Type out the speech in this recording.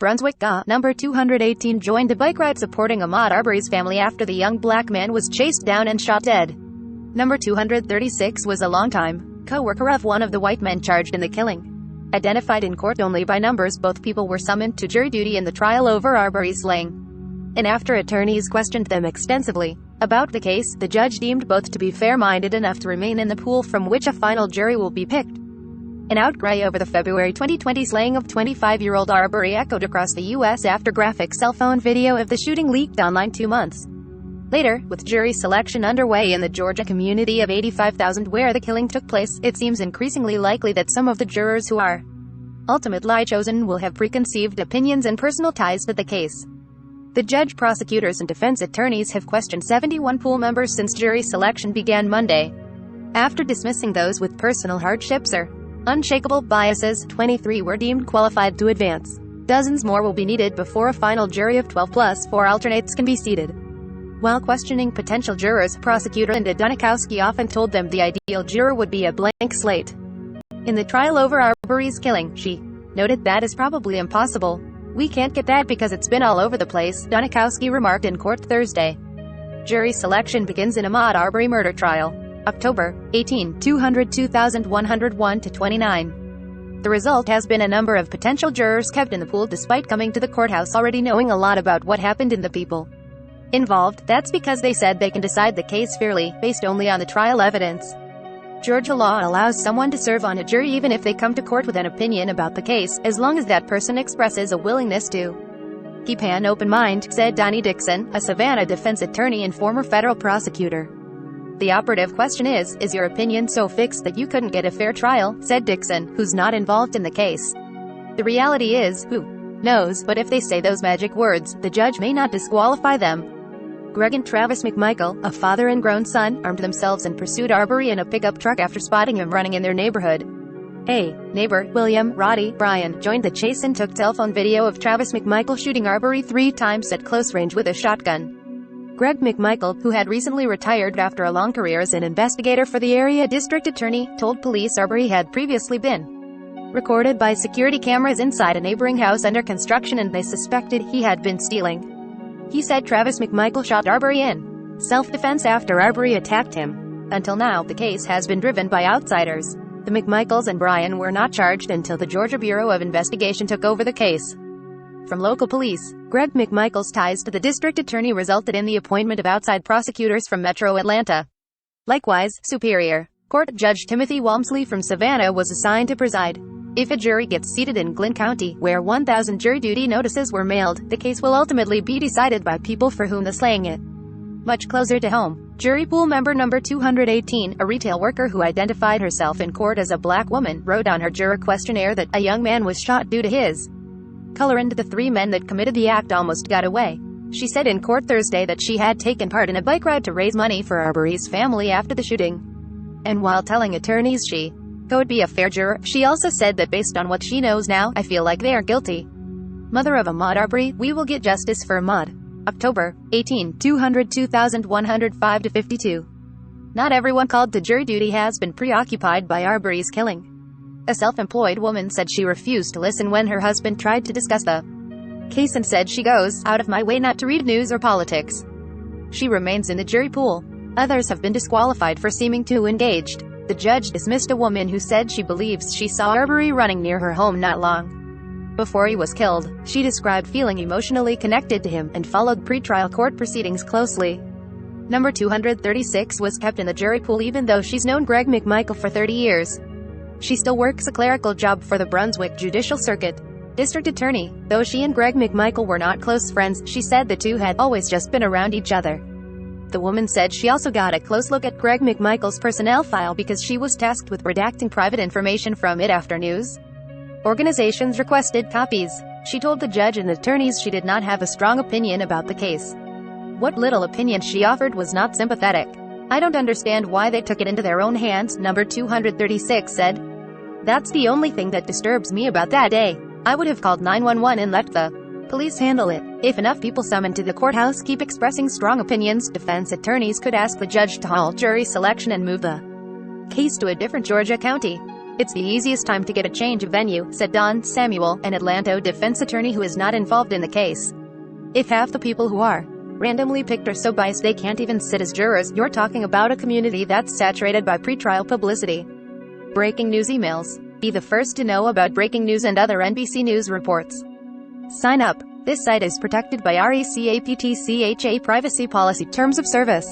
Brunswick, number 218 joined a bike ride supporting Ahmaud Arbery's family after the young black man was chased down and shot dead. Number 236 was a longtime co-worker of one of the white men charged in the killing. Identified in court only by numbers, both people were summoned to jury duty in the trial over Arbery's slaying. And after attorneys questioned them extensively about the case, the judge deemed both to be fair-minded enough to remain in the pool from which a final jury will be picked. An outcry over the February 2020 slaying of 25-year-old Arbery echoed across the U.S. after graphic cell phone video of the shooting leaked online 2 months later. With jury selection underway in the Georgia community of 85,000 where the killing took place, it seems increasingly likely that some of the jurors who are ultimately chosen will have preconceived opinions and personal ties to the case. The judge, prosecutors, and defense attorneys have questioned 71 pool members since jury selection began Monday. After dismissing those with personal hardships or unshakable biases, 23 were deemed qualified to advance. Dozens more will be needed before a final jury of 12 plus 4 alternates can be seated. While questioning potential jurors, prosecutor Linda Dunikowski often told them the ideal juror would be a blank slate. In the trial over Arbery's killing, she noted that is probably impossible. "We can't get that because it's been all over the place," Dunikowski remarked in court Thursday. Jury selection begins in Ahmaud Arbery murder trial. October 18, 202,101 to 29. The result has been a number of potential jurors kept in the pool despite coming to the courthouse already knowing a lot about what happened and the people involved. That's because they said they can decide the case fairly, based only on the trial evidence. Georgia law allows someone to serve on a jury even if they come to court with an opinion about the case, as long as that person expresses a willingness to keep an open mind, said Donnie Dixon, a Savannah defense attorney and former federal prosecutor. "The operative question is your opinion so fixed that you couldn't get a fair trial?" said Dixon, who's not involved in the case. "The reality is, who knows, but if they say those magic words, the judge may not disqualify them." Greg and Travis McMichael, a father and grown son, armed themselves and pursued Arbery in a pickup truck after spotting him running in their neighborhood. A neighbor, William Roddy Bryan, joined the chase and took cell phone video of Travis McMichael shooting Arbery 3 times at close range with a shotgun. Greg McMichael, who had recently retired after a long career as an investigator for the area district attorney, told police Arbery had previously been recorded by security cameras inside a neighboring house under construction and they suspected he had been stealing. He said Travis McMichael shot Arbery in self-defense after Arbery attacked him. Until now, the case has been driven by outsiders. The McMichaels and Bryan were not charged until the Georgia Bureau of Investigation took over the case from local police. Greg McMichael's ties to the district attorney resulted in the appointment of outside prosecutors from Metro Atlanta. Likewise, Superior Court Judge Timothy Walmsley from Savannah was assigned to preside. If a jury gets seated in Glynn County, where 1,000 jury duty notices were mailed, the case will ultimately be decided by people for whom the slaying it. Much closer to home, jury pool member number 218, a retail worker who identified herself in court as a black woman, wrote on her juror questionnaire that a young man was shot due to his color and the 3 men that committed the act almost got away. She said in court Thursday that she had taken part in a bike ride to raise money for Arbery's family after the shooting. And while telling attorneys she could be a fair juror, she also said that based on what she knows now, "I feel like they are guilty." Mother of Ahmaud Arbery, "We will get justice for Ahmaud." October 18, 202,105 to 52. Not everyone called to jury duty has been preoccupied by Arbery's killing. A self-employed woman said she refused to listen when her husband tried to discuss the case and said she goes out of my way not to read news or politics. She remains in the jury pool. Others have been disqualified for seeming too engaged. The judge dismissed a woman who said she believes she saw Arbery running near her home not long before he was killed. She described feeling emotionally connected to him and followed pretrial court proceedings closely. Number 236 was kept in the jury pool even though she's known Greg McMichael for 30 years. She still works a clerical job for the Brunswick Judicial Circuit District Attorney. Though she and Greg McMichael were not close friends, she said the two had always just been around each other. The woman said she also got a close look at Greg McMichael's personnel file because she was tasked with redacting private information from it after news organizations requested copies. She told the judge and attorneys she did not have a strong opinion about the case. What little opinion she offered was not sympathetic. "I don't understand why they took it into their own hands," number 236 said. "That's the only thing that disturbs me about that day. I would have called 911 and let the police handle it. If enough people summoned to the courthouse keep expressing strong opinions, defense attorneys could ask the judge to halt jury selection and move the case to a different Georgia county. It's the easiest time to get a change of venue, said Don Samuel, an Atlanta defense attorney who is not involved in the case. If half the people who are randomly picked are so biased they can't even sit as jurors, you're talking about a community that's saturated by pretrial publicity. Breaking news emails. Be the first to know about breaking news and other NBC News reports. Sign up. This site is protected by RECAPTCHA privacy policy terms of service.